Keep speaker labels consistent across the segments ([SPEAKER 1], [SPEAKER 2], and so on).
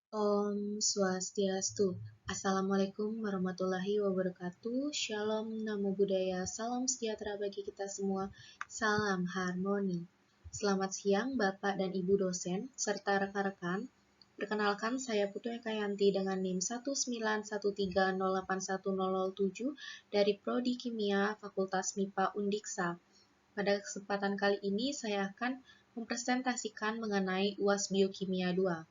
[SPEAKER 1] Om Swastiastu. Assalamualaikum warahmatullahi wabarakatuh. Shalom, namo buddhaya, salam sejahtera bagi kita semua. Salam harmoni. Selamat siang Bapak dan Ibu dosen serta rekan-rekan. Perkenalkan saya Putu Ekayanti dengan NIM 191308107 dari Prodi Kimia Fakultas MIPA Undiksa. Pada kesempatan kali ini saya akan mempresentasikan mengenai UAS Biokimia 2.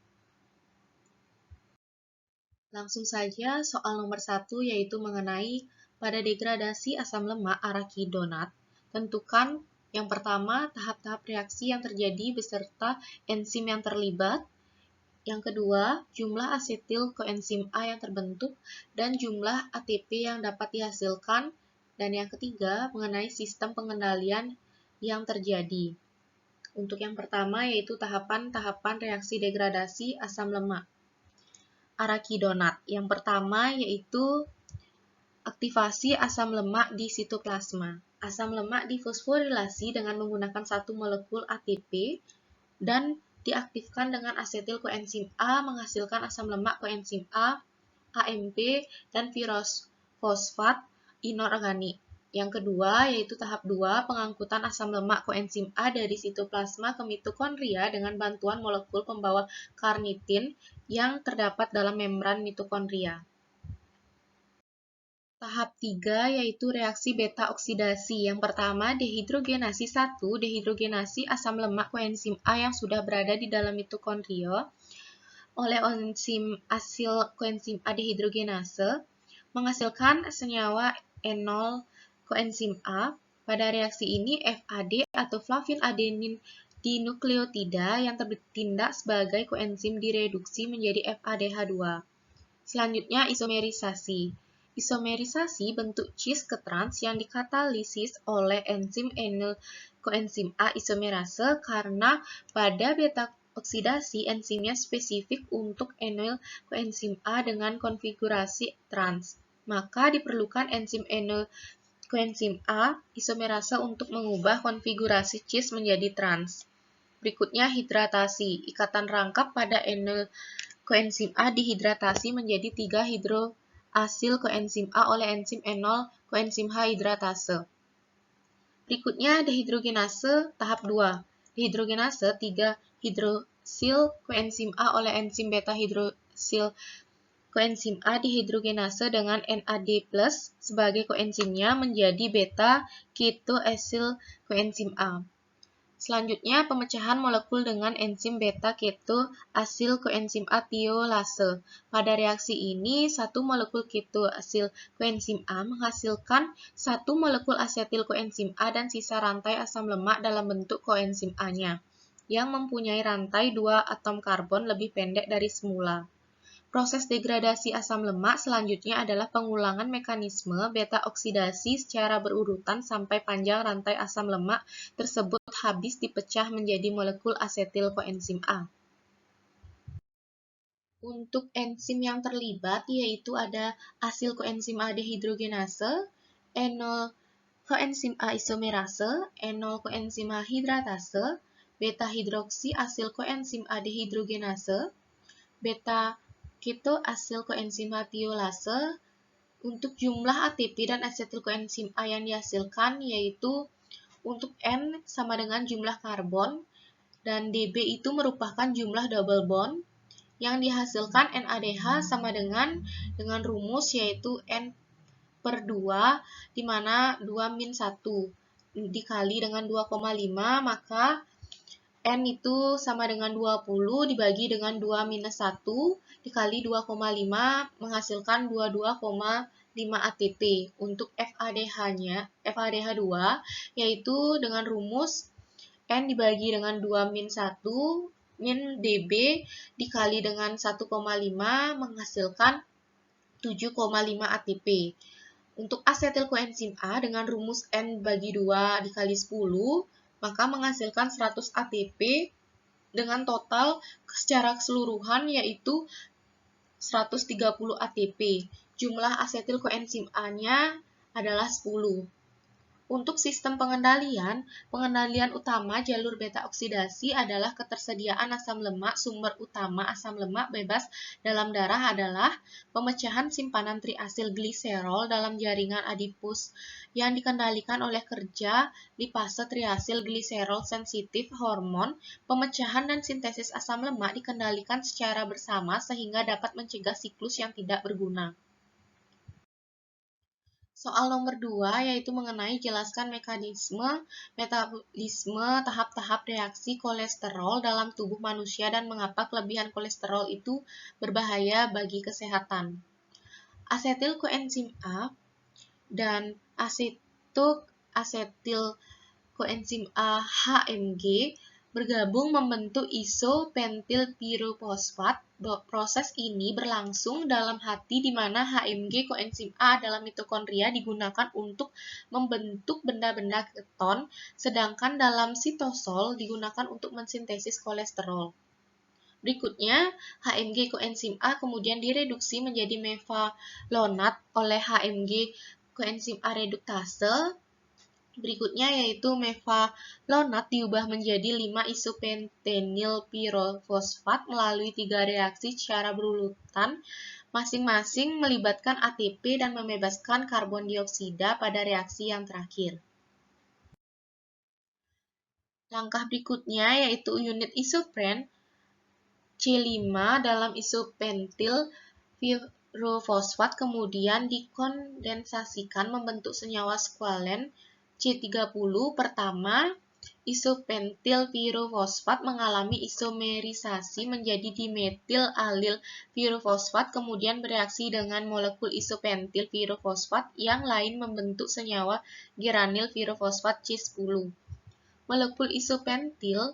[SPEAKER 1] Langsung saja soal nomor 1 yaitu mengenai pada degradasi asam lemak arakidonat. Tentukan yang pertama tahap-tahap reaksi yang terjadi beserta enzim yang terlibat. Yang kedua, jumlah asetil koenzim A yang terbentuk dan jumlah ATP yang dapat dihasilkan. Dan yang ketiga, mengenai sistem pengendalian yang terjadi. Untuk yang pertama yaitu tahapan-tahapan reaksi degradasi asam lemak arakidonat. Yang pertama yaitu aktivasi asam lemak di sitoplasma. Asam lemak difosforilasi dengan menggunakan satu molekul ATP dan diaktifkan dengan asetil koenzim A menghasilkan asam lemak koenzim A, AMP, dan fosfat inorganik. Yang kedua yaitu tahap 2 pengangkutan asam lemak koenzim A dari sitoplasma ke mitokondria dengan bantuan molekul pembawa karnitin yang terdapat dalam membran mitokondria. Tahap 3 yaitu reaksi beta oksidasi. Yang pertama, dehidrogenasi 1, dehidrogenasi asam lemak koenzim A yang sudah berada di dalam mitokondria oleh enzim asil koenzim A dehidrogenase menghasilkan senyawa enol koenzim A. Pada reaksi ini FAD atau flavin adenin dinukleotida yang bertindak sebagai koenzim direduksi menjadi FADH2. Selanjutnya isomerisasi. Isomerisasi bentuk cis ke trans yang dikatalisis oleh enzim enol koenzim A isomerase karena pada beta oksidasi enzimnya spesifik untuk enol koenzim A dengan konfigurasi trans. Maka diperlukan enzim enol koenzim A isomerase untuk mengubah konfigurasi cis menjadi trans. Berikutnya hidratasi. Ikatan rangkap pada enol koenzim A dihidratasi menjadi 3 hidroasil koenzim A oleh enzim enol koenzim H hidratase. Berikutnya dehidrogenase tahap 2. Dehidrogenase 3 hidrosil koenzim A oleh enzim beta hidrosil koenzim A dihidrogenase dengan NAD+ sebagai koenzimnya menjadi beta ketoasil koenzim A. Selanjutnya, pemecahan molekul dengan enzim beta-ketoasil koenzim A tiolase. Pada reaksi ini, satu molekul ketoasil koenzim A menghasilkan satu molekul asetil koenzim A dan sisa rantai asam lemak dalam bentuk koenzim A-nya, yang mempunyai rantai 2 atom karbon lebih pendek dari semula. Proses degradasi asam lemak selanjutnya adalah pengulangan mekanisme beta oksidasi secara berurutan sampai panjang rantai asam lemak tersebut habis dipecah menjadi molekul asetil koenzim A. Untuk enzim yang terlibat yaitu ada asil koenzim A dehidrogenase, enol koenzim A isomerase, enol koenzim A hidratase, beta hidroksi asil koenzim A dehidrogenase, beta ketoasil koenzim A tiolase. Untuk jumlah ATP dan asetil koenzim A yang dihasilkan yaitu untuk N sama dengan jumlah karbon dan Db itu merupakan jumlah double bond yang dihasilkan NADH sama dengan rumus yaitu N/2 di mana 2-1 dikali dengan 2,5 maka N itu sama dengan 20 dibagi dengan 2-1 dikali 2,5 menghasilkan 22,5 ATP. Untuk FADH-nya, FADH2 yaitu dengan rumus N dibagi dengan 2-1 min Db dikali dengan 1,5 menghasilkan 7,5 ATP. Untuk asetil koenzim A dengan rumus N bagi 2 dikali 10 maka menghasilkan 100 ATP dengan total secara keseluruhan yaitu 130 ATP. Jumlah asetil koenzim A-nya adalah 10. Untuk sistem pengendalian, pengendalian utama jalur beta oksidasi adalah ketersediaan asam lemak. Sumber utama asam lemak bebas dalam darah adalah pemecahan simpanan triasil gliserol dalam jaringan adipus yang dikendalikan oleh kerja lipase triasil gliserol sensitif hormon. Pemecahan dan sintesis asam lemak dikendalikan secara bersama sehingga dapat mencegah siklus yang tidak berguna. Soal nomor 2 yaitu mengenai jelaskan mekanisme metabolisme tahap-tahap reaksi kolesterol dalam tubuh manusia dan mengapa kelebihan kolesterol itu berbahaya bagi kesehatan. Asetil koenzim A dan asetil koenzim A HMG bergabung membentuk isopentil-pirofosfat. Proses ini berlangsung dalam hati di mana HMG koenzim A dalam mitokondria digunakan untuk membentuk benda-benda keton, sedangkan dalam sitosol digunakan untuk mensintesis kolesterol. Berikutnya, HMG koenzim A kemudian direduksi menjadi mevalonat oleh HMG koenzim A reduktase. Berikutnya yaitu mevalonat diubah menjadi 5-isopentenil-pirofosfat melalui 3 reaksi secara berurutan, masing-masing melibatkan ATP dan membebaskan karbon dioksida pada reaksi yang terakhir. Langkah berikutnya yaitu unit isopren C5 dalam isopentil pirofosfat kemudian dikondensasikan membentuk senyawa skualen C30. Pertama, isopentil pirofosfat mengalami isomerisasi menjadi dimetil alil pirofosfat, kemudian bereaksi dengan molekul isopentil pirofosfat yang lain membentuk senyawa geranil pirofosfat C10. Molekul isopentil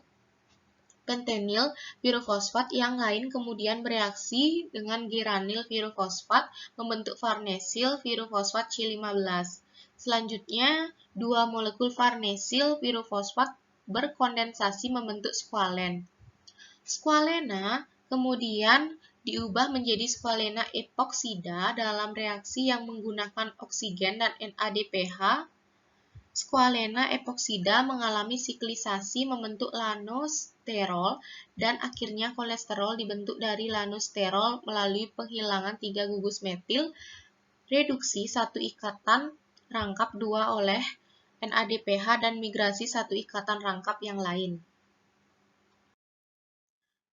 [SPEAKER 1] pentenil pirofosfat yang lain kemudian bereaksi dengan geranil pirofosfat membentuk farnesil pirofosfat C15. Selanjutnya, 2 molekul farnesil pirofosfat berkondensasi membentuk skualen. Skualena kemudian diubah menjadi skualena epoksida dalam reaksi yang menggunakan oksigen dan NADPH. Skualena epoksida mengalami siklisasi membentuk lanosterol dan akhirnya kolesterol dibentuk dari lanosterol melalui penghilangan 3 gugus metil, reduksi 1 ikatan rangkap 2 oleh NADPH dan migrasi 1 ikatan rangkap yang lain.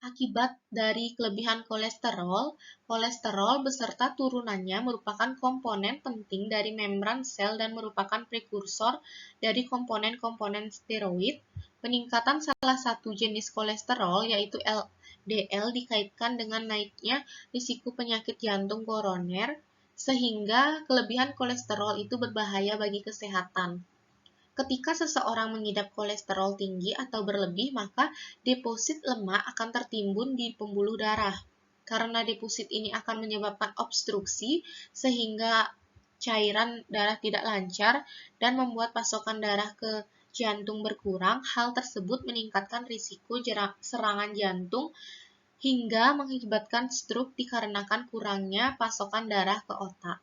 [SPEAKER 1] Akibat dari kelebihan kolesterol, kolesterol beserta turunannya merupakan komponen penting dari membran sel dan merupakan prekursor dari komponen-komponen steroid. Peningkatan salah satu jenis kolesterol, yaitu LDL, dikaitkan dengan naiknya risiko penyakit jantung koroner, sehingga kelebihan kolesterol itu berbahaya bagi kesehatan. Ketika seseorang mengidap kolesterol tinggi atau berlebih, maka deposit lemak akan tertimbun di pembuluh darah. Karena deposit ini akan menyebabkan obstruksi, sehingga cairan darah tidak lancar dan membuat pasokan darah ke jantung berkurang. Hal tersebut meningkatkan risiko serangan jantung hingga mengakibatkan stroke dikarenakan kurangnya pasokan darah ke otak.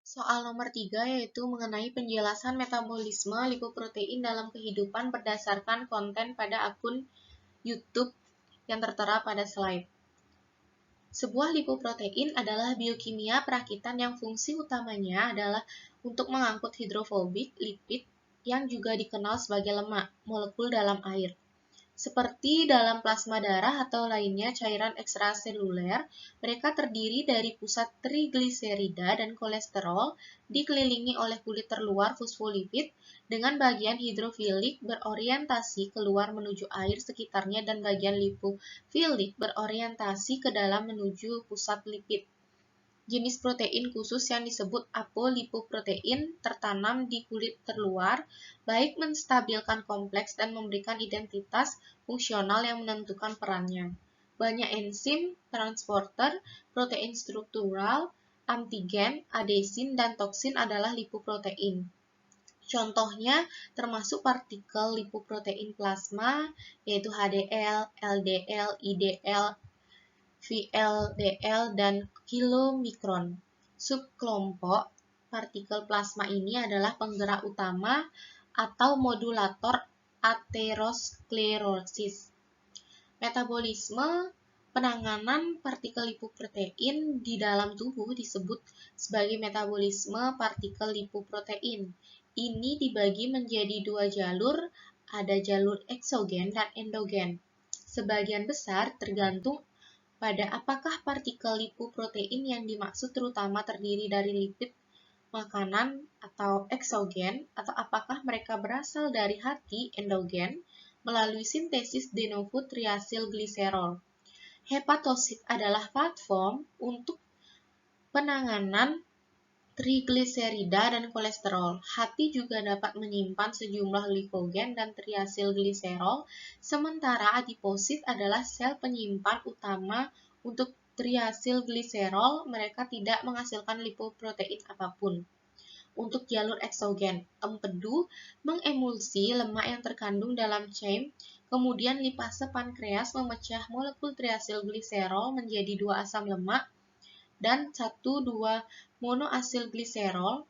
[SPEAKER 1] Soal nomor 3 yaitu mengenai penjelasan metabolisme lipoprotein dalam kehidupan berdasarkan konten pada akun YouTube yang tertera pada slide. Sebuah lipoprotein adalah biokimia perakitan yang fungsi utamanya adalah untuk mengangkut hidrofobik lipid yang juga dikenal sebagai lemak, molekul dalam air. Seperti dalam plasma darah atau lainnya cairan ekstraseluler, mereka terdiri dari pusat trigliserida dan kolesterol, dikelilingi oleh kulit terluar fosfolipid dengan bagian hidrofilik berorientasi keluar menuju air sekitarnya dan bagian lipofilik berorientasi ke dalam menuju pusat lipid. Jenis protein khusus yang disebut apolipoprotein tertanam di kulit terluar, baik menstabilkan kompleks dan memberikan identitas fungsional yang menentukan perannya. Banyak enzim, transporter, protein struktural, antigen, adesin, dan toksin adalah lipoprotein. Contohnya termasuk partikel lipoprotein plasma, yaitu HDL, LDL, IDL, VLDL, dan kilomikron. Subkelompok partikel plasma ini adalah penggerak utama atau modulator aterosklerosis. Metabolisme penanganan partikel lipoprotein di dalam tubuh disebut sebagai metabolisme partikel lipoprotein. Ini dibagi menjadi dua jalur, ada jalur eksogen dan endogen. Sebagian besar tergantung pada apakah partikel lipoprotein yang dimaksud terutama terdiri dari lipid makanan atau eksogen, atau apakah mereka berasal dari hati endogen melalui sintesis de novo triasilgliserol. Hepatosit adalah platform untuk penanganan trigliserida dan kolesterol. Hati juga dapat menyimpan sejumlah glikogen dan triasilgliserol, sementara adiposit adalah sel penyimpan utama untuk triasilgliserol. Mereka tidak menghasilkan lipoprotein apapun. Untuk jalur eksogen, empedu mengemulsi lemak yang terkandung dalam chyme, kemudian lipase pankreas memecah molekul triasilgliserol menjadi dua asam lemak dan 1,2 monoasilgliserol.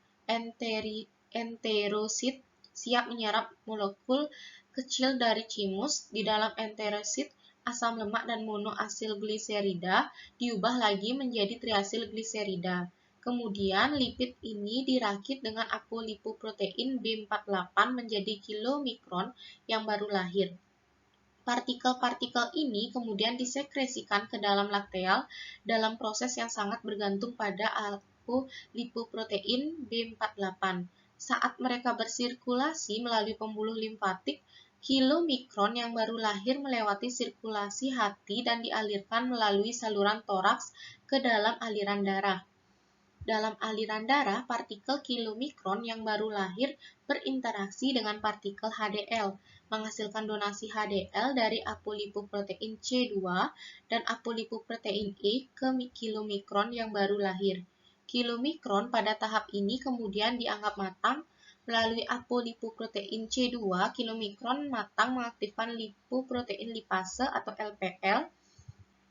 [SPEAKER 1] Enterosit siap menyerap molekul kecil dari thymus. Di dalam enterosit, asam lemak dan monoasilgliserida diubah lagi menjadi triasilgliserida. Kemudian lipid ini dirakit dengan apolipoprotein B48 menjadi kilomikron yang baru lahir. Partikel-partikel ini kemudian disekresikan ke dalam lakteal dalam proses yang sangat bergantung pada apolipoprotein B48. Saat mereka bersirkulasi melalui pembuluh limfatik, kilomikron yang baru lahir melewati sirkulasi hati dan dialirkan melalui saluran toraks ke dalam aliran darah. Dalam aliran darah, partikel kilomikron yang baru lahir berinteraksi dengan partikel HDL, menghasilkan donasi HDL dari apolipoprotein C2 dan apolipoprotein E ke kilomikron yang baru lahir. Kilomikron pada tahap ini kemudian dianggap matang. Melalui apolipoprotein C2, kilomikron matang mengaktifkan lipoprotein lipase atau LPL,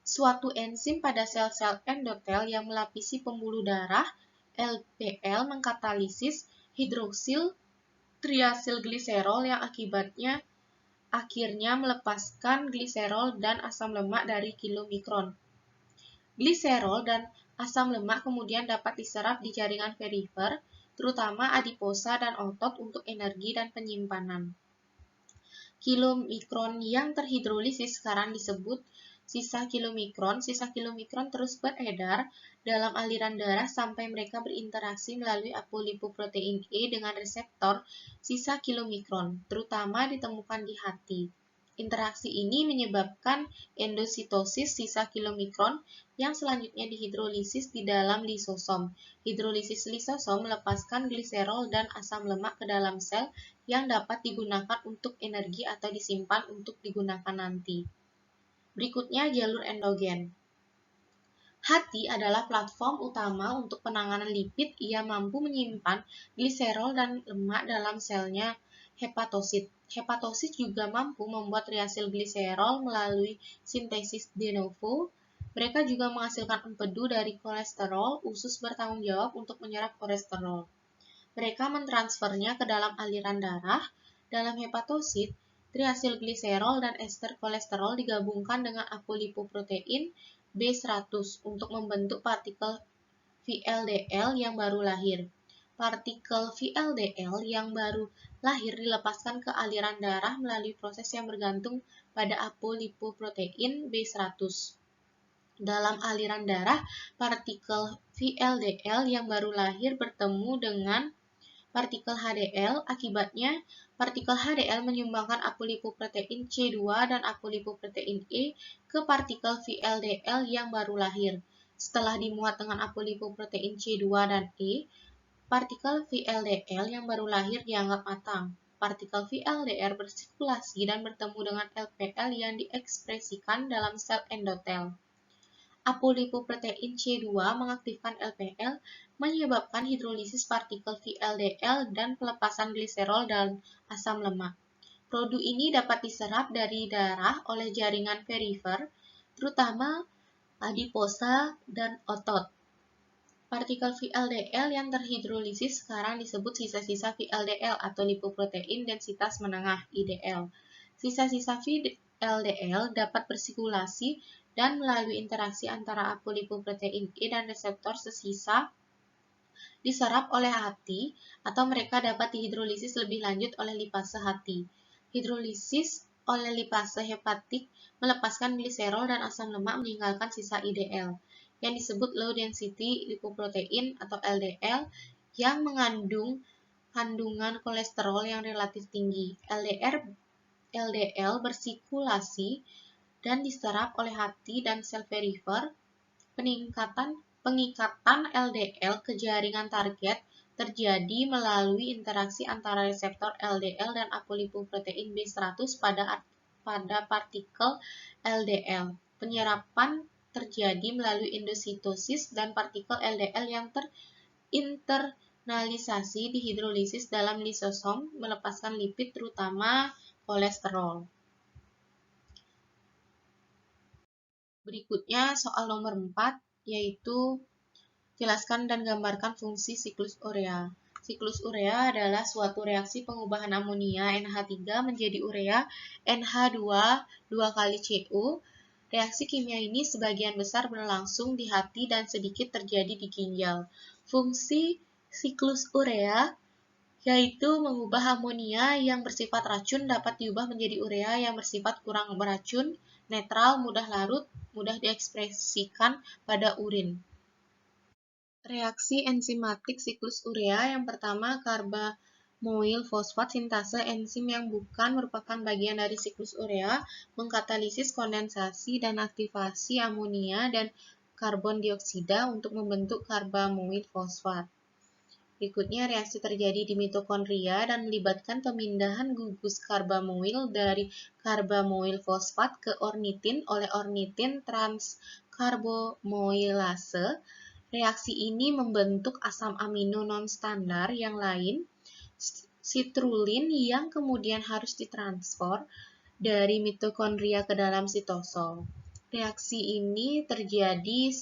[SPEAKER 1] suatu enzim pada sel-sel endotel yang melapisi pembuluh darah. LPL mengkatalisis hidroksil triasilgliserol yang akhirnya melepaskan gliserol dan asam lemak dari kilomikron. Gliserol dan asam lemak kemudian dapat diserap di jaringan perifer, terutama adiposa dan otot untuk energi dan penyimpanan. Kilomikron yang terhidrolisis sekarang disebut sisa kilomikron. Sisa kilomikron terus beredar dalam aliran darah sampai mereka berinteraksi melalui apolipoprotein E dengan reseptor sisa kilomikron, terutama ditemukan di hati. Interaksi ini menyebabkan endositosis sisa kilomikron yang selanjutnya dihidrolisis di dalam lisosom. Hidrolisis lisosom melepaskan gliserol dan asam lemak ke dalam sel yang dapat digunakan untuk energi atau disimpan untuk digunakan nanti. Berikutnya jalur endogen. Hati adalah platform utama untuk penanganan lipid. Ia mampu menyimpan gliserol dan lemak dalam selnya hepatosit. Hepatosit juga mampu membuat triasilgliserol melalui sintesis de novo. Mereka juga menghasilkan empedu dari kolesterol. Usus bertanggung jawab untuk menyerap kolesterol. Mereka mentransfernya ke dalam aliran darah. Dalam hepatosit, triasilgliserol dan ester kolesterol digabungkan dengan apolipoprotein B100 untuk membentuk partikel VLDL yang baru lahir. Partikel VLDL yang baru lahir dilepaskan ke aliran darah melalui proses yang bergantung pada apolipoprotein B100. Dalam aliran darah, partikel VLDL yang baru lahir bertemu dengan partikel HDL. Akibatnya, partikel HDL menyumbangkan apolipoprotein C2 dan apolipoprotein E ke partikel VLDL yang baru lahir. Setelah dimuat dengan apolipoprotein C2 dan E, partikel VLDL yang baru lahir dianggap matang. Partikel VLDL bersirkulasi dan bertemu dengan LPL yang diekspresikan dalam sel endotel. Apolipoprotein C2 mengaktifkan LPL, menyebabkan hidrolisis partikel VLDL dan pelepasan gliserol dan asam lemak. Produk ini dapat diserap dari darah oleh jaringan perifer, terutama adiposa dan otot. Partikel VLDL yang terhidrolisis sekarang disebut sisa-sisa VLDL atau lipoprotein densitas menengah IDL. Sisa-sisa VLDL dapat bersirkulasi dan melalui interaksi antara apolipoprotein E dan reseptor sesisa diserap oleh hati atau mereka dapat dihidrolisis lebih lanjut oleh lipase hati. Hidrolisis oleh lipase hepatik melepaskan gliserol dan asam lemak meninggalkan sisa IDL yang disebut low density lipoprotein atau LDL yang mengandung kandungan kolesterol yang relatif tinggi. LDL bersirkulasi dan diserap oleh hati dan sel perifer. Pengikatan LDL ke jaringan target terjadi melalui interaksi antara reseptor LDL dan apolipoprotein B100 pada partikel LDL. Penyerapan terjadi melalui endositosis dan partikel LDL yang terinternalisasi dihidrolisis dalam lisosom melepaskan lipid terutama kolesterol. Berikutnya soal nomor 4 yaitu jelaskan dan gambarkan fungsi siklus urea. Siklus urea adalah suatu reaksi pengubahan amonia NH3 menjadi urea NH2 2 kali Cu. Reaksi kimia ini sebagian besar berlangsung di hati dan sedikit terjadi di ginjal. Fungsi siklus urea yaitu mengubah amonia yang bersifat racun dapat diubah menjadi urea yang bersifat kurang beracun, netral, mudah larut, mudah diekspresikan pada urin. Reaksi enzimatik siklus urea yang pertama karbamoil fosfat sintase enzim yang bukan merupakan bagian dari siklus urea mengkatalisis kondensasi dan aktivasi amonia dan karbon dioksida untuk membentuk karbamoil fosfat. Berikutnya reaksi terjadi di mitokondria dan melibatkan pemindahan gugus karbamoil dari karbamoil fosfat ke ornitin oleh ornitin transkarbomoilase. Reaksi ini membentuk asam amino non-standar yang lain, citrulline yang kemudian harus ditransfer dari mitokondria ke dalam sitosol. Reaksi ini terjadi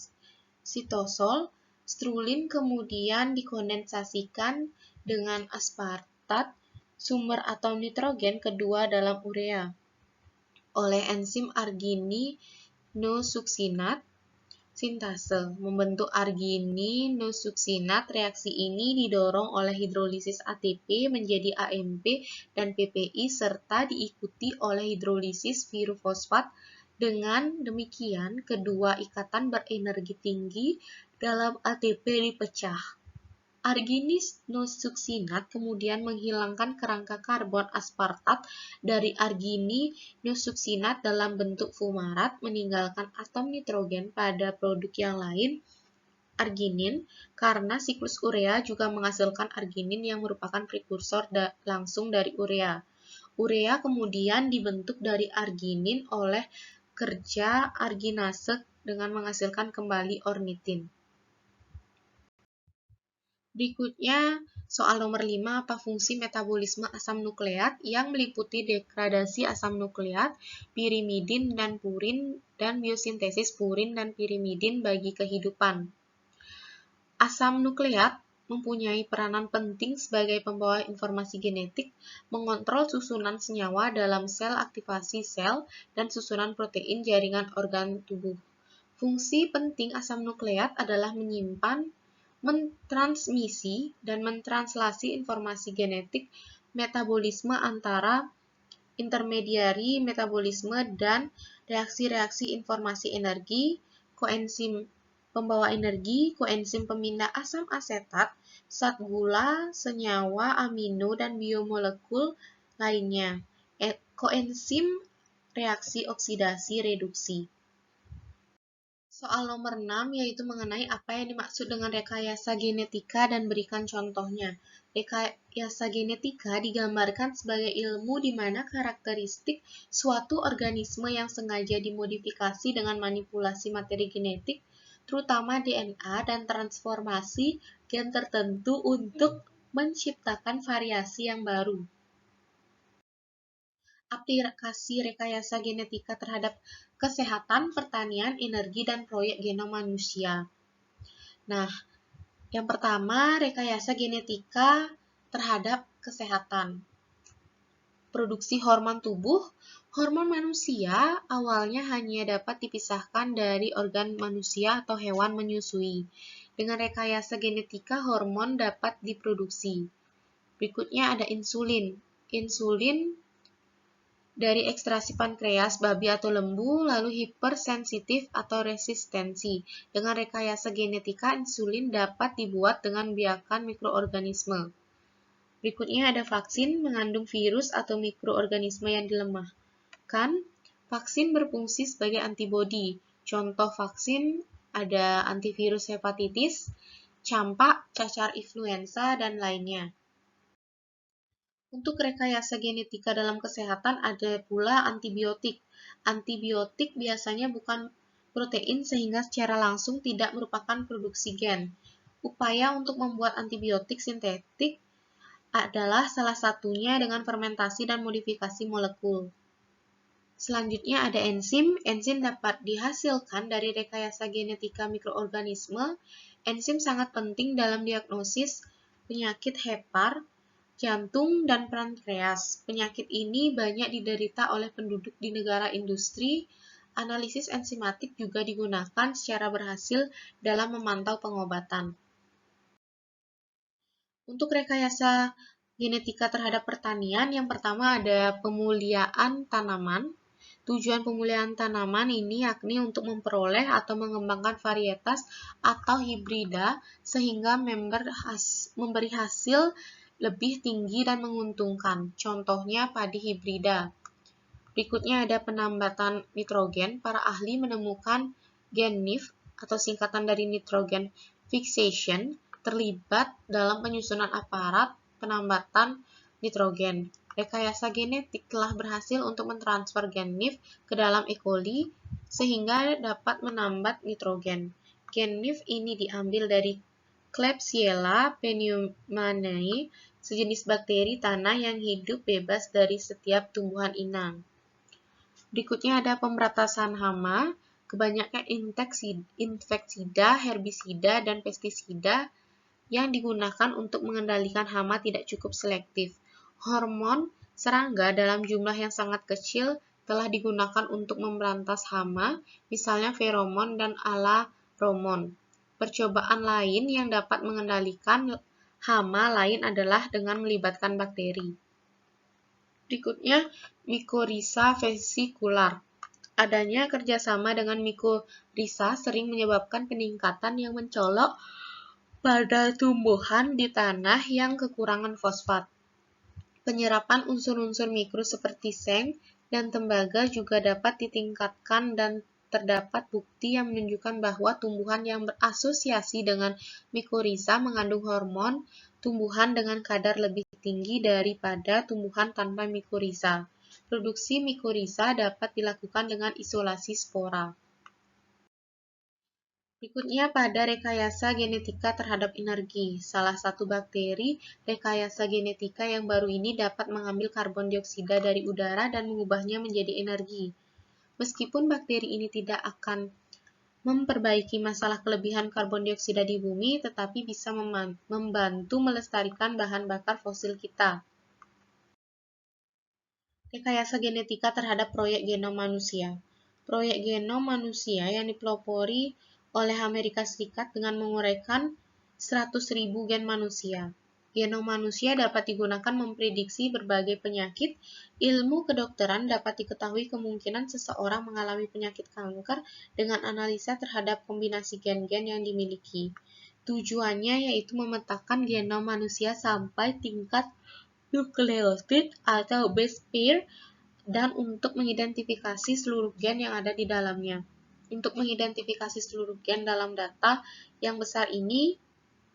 [SPEAKER 1] sitosol, citrulline kemudian dikondensasikan dengan aspartat, sumber atom nitrogen kedua dalam urea, oleh enzim argininosuksinat sintase membentuk argininosuksinat. Reaksi ini didorong oleh hidrolisis ATP menjadi AMP dan PPI serta diikuti oleh hidrolisis pirofosfat. Dengan demikian, kedua ikatan berenergi tinggi dalam ATP dipecah. Argininosuksinat kemudian menghilangkan kerangka karbon aspartat dari argininosuksinat dalam bentuk fumarat, meninggalkan atom nitrogen pada produk yang lain, arginin, karena siklus urea juga menghasilkan arginin yang merupakan prekursor langsung dari urea. Urea kemudian dibentuk dari arginin oleh kerja arginase dengan menghasilkan kembali ornitin. Berikutnya, soal nomor 5, apa fungsi metabolisme asam nukleat yang meliputi degradasi asam nukleat, pirimidin dan purin, dan biosintesis purin dan pirimidin bagi kehidupan. Asam nukleat mempunyai peranan penting sebagai pembawa informasi genetik, mengontrol susunan senyawa dalam sel aktivasi sel, dan susunan protein jaringan organ tubuh. Fungsi penting asam nukleat adalah menyimpan, mentransmisi, dan mentranslasi informasi genetik, metabolisme antara intermediari metabolisme dan reaksi-reaksi informasi energi, koenzim pembawa energi, koenzim pemindah asam asetat, zat gula, senyawa amino, dan biomolekul lainnya. Koenzim reaksi oksidasi reduksi. Soal nomor 6 yaitu mengenai apa yang dimaksud dengan rekayasa genetika dan berikan contohnya. Rekayasa genetika digambarkan sebagai ilmu di mana karakteristik suatu organisme yang sengaja dimodifikasi dengan manipulasi materi genetik, terutama DNA dan transformasi gen tertentu untuk menciptakan variasi yang baru. Aplikasi rekayasa genetika terhadap kesehatan, pertanian, energi, dan proyek genom manusia. Nah, Yang pertama, rekayasa genetika terhadap kesehatan. Produksi hormon tubuh. Hormon manusia awalnya hanya dapat dipisahkan dari organ manusia atau hewan menyusui. Dengan rekayasa genetika, hormon dapat diproduksi. Berikutnya ada insulin. Insulin dari ekstraksi pankreas babi atau lembu, lalu hipersensitif atau resistensi. Dengan rekayasa genetika, insulin dapat dibuat dengan biakan mikroorganisme. Berikutnya ada vaksin mengandung virus atau mikroorganisme yang dilemahkan. Vaksin berfungsi sebagai antibodi. Contoh vaksin ada antivirus hepatitis, campak, cacar influenza, dan lainnya. Untuk rekayasa genetika dalam kesehatan ada pula antibiotik. Antibiotik biasanya bukan protein sehingga secara langsung tidak merupakan produksi gen. Upaya untuk membuat antibiotik sintetik adalah salah satunya dengan fermentasi dan modifikasi molekul. Selanjutnya ada enzim. Enzim dapat dihasilkan dari rekayasa genetika mikroorganisme. Enzim sangat penting dalam diagnosis penyakit hepar, jantung, dan pankreas. Penyakit ini banyak diderita oleh penduduk di negara industri. Analisis enzimatik juga digunakan secara berhasil dalam memantau pengobatan. Untuk rekayasa genetika terhadap pertanian, yang pertama ada pemuliaan tanaman. Tujuan pemulihan tanaman ini yakni untuk memperoleh atau mengembangkan varietas atau hibrida sehingga memberi hasil lebih tinggi dan menguntungkan. Contohnya padi hibrida. Berikutnya ada penambatan nitrogen. Para ahli menemukan gen NIF atau singkatan dari nitrogen fixation terlibat dalam penyusunan aparat penambatan nitrogen. Rekayasa genetik telah berhasil untuk mentransfer gen NIF ke dalam E. coli sehingga dapat menambat nitrogen. Gen NIF ini diambil dari Klebsiella pneumoniae, sejenis bakteri tanah yang hidup bebas dari setiap tumbuhan inang. Berikutnya ada pemberantasan hama. Kebanyakan insektisida, herbisida, dan pestisida yang digunakan untuk mengendalikan hama tidak cukup selektif. Hormon serangga dalam jumlah yang sangat kecil telah digunakan untuk memberantas hama, misalnya feromon dan alaromon. Percobaan lain yang dapat mengendalikan hama lain adalah dengan melibatkan bakteri. Berikutnya, mycorrhiza vesikular. Adanya kerjasama dengan mycorrhiza sering menyebabkan peningkatan yang mencolok pada tumbuhan di tanah yang kekurangan fosfat. Penyerapan unsur-unsur mikro seperti seng dan tembaga juga dapat ditingkatkan dan terdapat bukti yang menunjukkan bahwa tumbuhan yang berasosiasi dengan mycorrhiza mengandung hormon tumbuhan dengan kadar lebih tinggi daripada tumbuhan tanpa mycorrhiza. Produksi mycorrhiza dapat dilakukan dengan isolasi spora. Berikutnya pada rekayasa genetika terhadap energi. Salah satu bakteri rekayasa genetika yang baru ini dapat mengambil karbon dioksida dari udara dan mengubahnya menjadi energi. Meskipun bakteri ini tidak akan memperbaiki masalah kelebihan karbon dioksida di bumi, tetapi bisa membantu melestarikan bahan bakar fosil kita. Rekayasa genetika terhadap proyek genom manusia. Proyek genom manusia yang dipelopori oleh Amerika Serikat dengan menguraikan 100.000 gen manusia. Genom manusia dapat digunakan memprediksi berbagai penyakit. Ilmu kedokteran dapat diketahui kemungkinan seseorang mengalami penyakit kanker dengan analisa terhadap kombinasi gen-gen yang dimiliki. Tujuannya yaitu memetakan genom manusia sampai tingkat nukleosid atau base pair dan untuk mengidentifikasi seluruh gen yang ada di dalamnya. Untuk mengidentifikasi seluruh gen dalam data yang besar ini,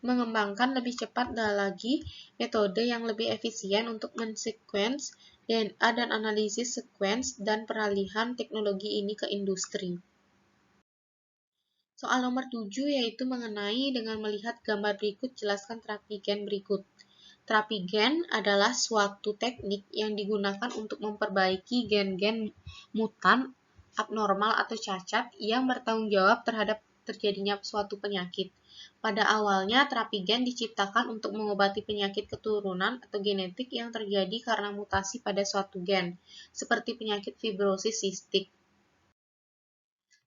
[SPEAKER 1] mengembangkan lebih cepat lagi metode yang lebih efisien untuk mensequence DNA dan analisis sequence dan peralihan teknologi ini ke industri. Soal nomor 7 yaitu mengenai dengan melihat gambar berikut, jelaskan terapi gen berikut. Terapi gen adalah suatu teknik yang digunakan untuk memperbaiki gen-gen mutan, abnormal atau cacat yang bertanggung jawab terhadap terjadinya suatu penyakit. Pada awalnya, terapi gen diciptakan untuk mengobati penyakit keturunan atau genetik yang terjadi karena mutasi pada suatu gen, seperti penyakit fibrosis sistik.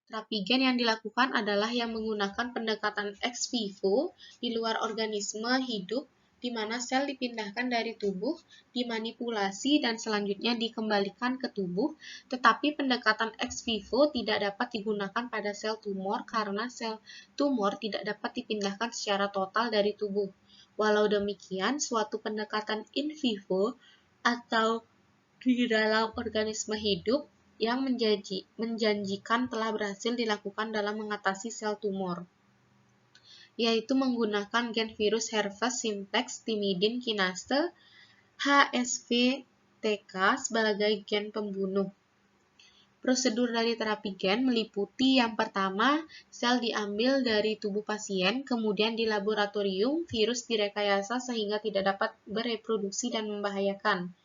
[SPEAKER 1] Terapi gen yang dilakukan adalah yang menggunakan pendekatan ex vivo di luar organisme hidup, di mana sel dipindahkan dari tubuh, dimanipulasi, dan selanjutnya dikembalikan ke tubuh, tetapi pendekatan ex vivo tidak dapat digunakan pada sel tumor karena sel tumor tidak dapat dipindahkan secara total dari tubuh. Walau demikian, suatu pendekatan in vivo atau di dalam organisme hidup yang menjanjikan telah berhasil dilakukan dalam mengatasi sel tumor, yaitu menggunakan gen virus Herpes simplex thymidine kinase HSV-TK sebagai gen pembunuh. Prosedur dari terapi gen meliputi yang pertama, sel diambil dari tubuh pasien, kemudian di laboratorium virus direkayasa sehingga tidak dapat bereproduksi dan membahayakan.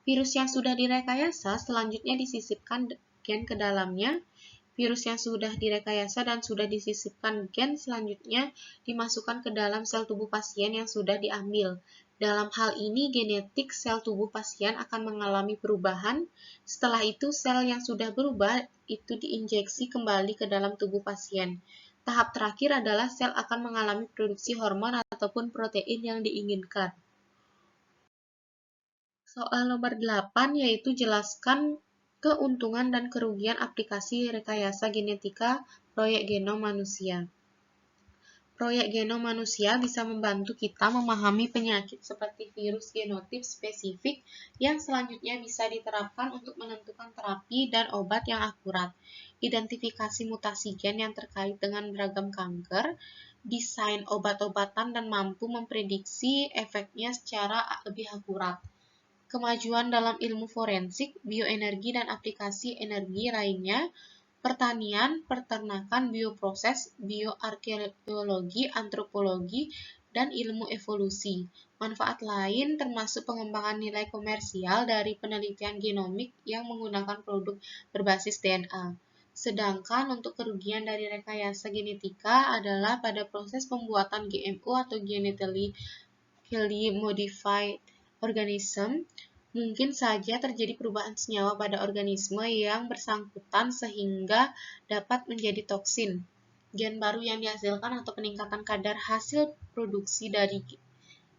[SPEAKER 1] Virus yang sudah direkayasa selanjutnya disisipkan gen ke dalamnya. Virus yang sudah direkayasa dan sudah disisipkan gen selanjutnya dimasukkan ke dalam sel tubuh pasien yang sudah diambil. Dalam hal ini, genetik sel tubuh pasien akan mengalami perubahan. Setelah itu, sel yang sudah berubah itu diinjeksi kembali ke dalam tubuh pasien. Tahap terakhir adalah sel akan mengalami produksi hormon ataupun protein yang diinginkan. Soal nomor 8 yaitu jelaskan keuntungan dan kerugian aplikasi rekayasa genetika proyek genom manusia. Proyek genom manusia bisa membantu kita memahami penyakit seperti virus genotip spesifik yang selanjutnya bisa diterapkan untuk menentukan terapi dan obat yang akurat, identifikasi mutasi gen yang terkait dengan beragam kanker, desain obat-obatan dan mampu memprediksi efeknya secara lebih akurat. Kemajuan dalam ilmu forensik, bioenergi, dan aplikasi energi lainnya, pertanian, peternakan, bioproses, bioarkeologi, antropologi, dan ilmu evolusi. Manfaat lain termasuk pengembangan nilai komersial dari penelitian genomik yang menggunakan produk berbasis DNA. Sedangkan untuk kerugian dari rekayasa genetika adalah pada proses pembuatan GMO atau genetically modified organism, mungkin saja terjadi perubahan senyawa pada organisme yang bersangkutan sehingga dapat menjadi toksin. Gen baru yang dihasilkan atau peningkatan kadar hasil produksi dari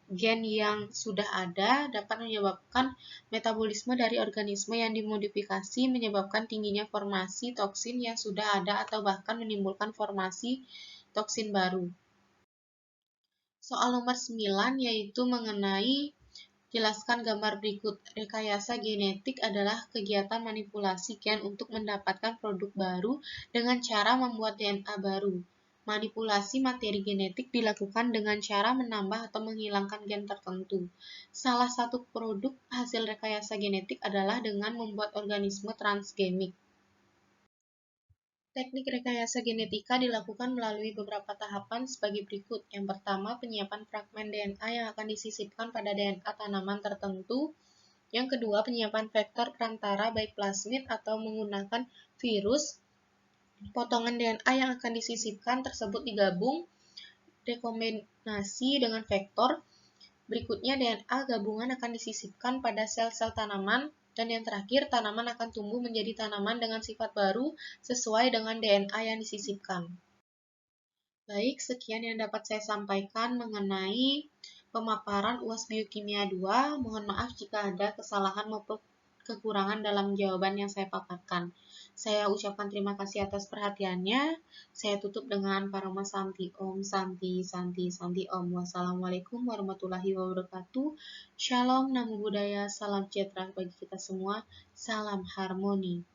[SPEAKER 1] gen yang sudah ada dapat menyebabkan metabolisme dari organisme yang dimodifikasi, menyebabkan tingginya formasi toksin yang sudah ada atau bahkan menimbulkan formasi toksin baru. Soal nomor 9 yaitu mengenai jelaskan gambar berikut. Rekayasa genetik adalah kegiatan manipulasi gen untuk mendapatkan produk baru dengan cara membuat DNA baru. Manipulasi materi genetik dilakukan dengan cara menambah atau menghilangkan gen tertentu. Salah satu produk hasil rekayasa genetik adalah dengan membuat organisme transgemik. Teknik rekayasa genetika dilakukan melalui beberapa tahapan sebagai berikut. Yang pertama, penyiapan fragmen DNA yang akan disisipkan pada DNA tanaman tertentu. Yang kedua, penyiapan vektor perantara baik plasmid atau menggunakan virus. Potongan DNA yang akan disisipkan tersebut digabung, rekombinasi dengan vektor. Berikutnya, DNA gabungan akan disisipkan pada sel-sel tanaman. Dan yang terakhir, tanaman akan tumbuh menjadi tanaman dengan sifat baru sesuai dengan DNA yang disisipkan. Baik, sekian yang dapat saya sampaikan mengenai pemaparan UAS Biokimia 2. Mohon maaf jika ada kesalahan maupun kekurangan dalam jawaban yang saya paparkan. Saya ucapkan terima kasih atas perhatiannya. Saya tutup dengan Parama Santi Om, Santi, Santi, Santi Om. Wassalamualaikum warahmatullahi wabarakatuh. Shalom, Namo Buddhaya, salam sejahtera bagi kita semua. Salam harmoni.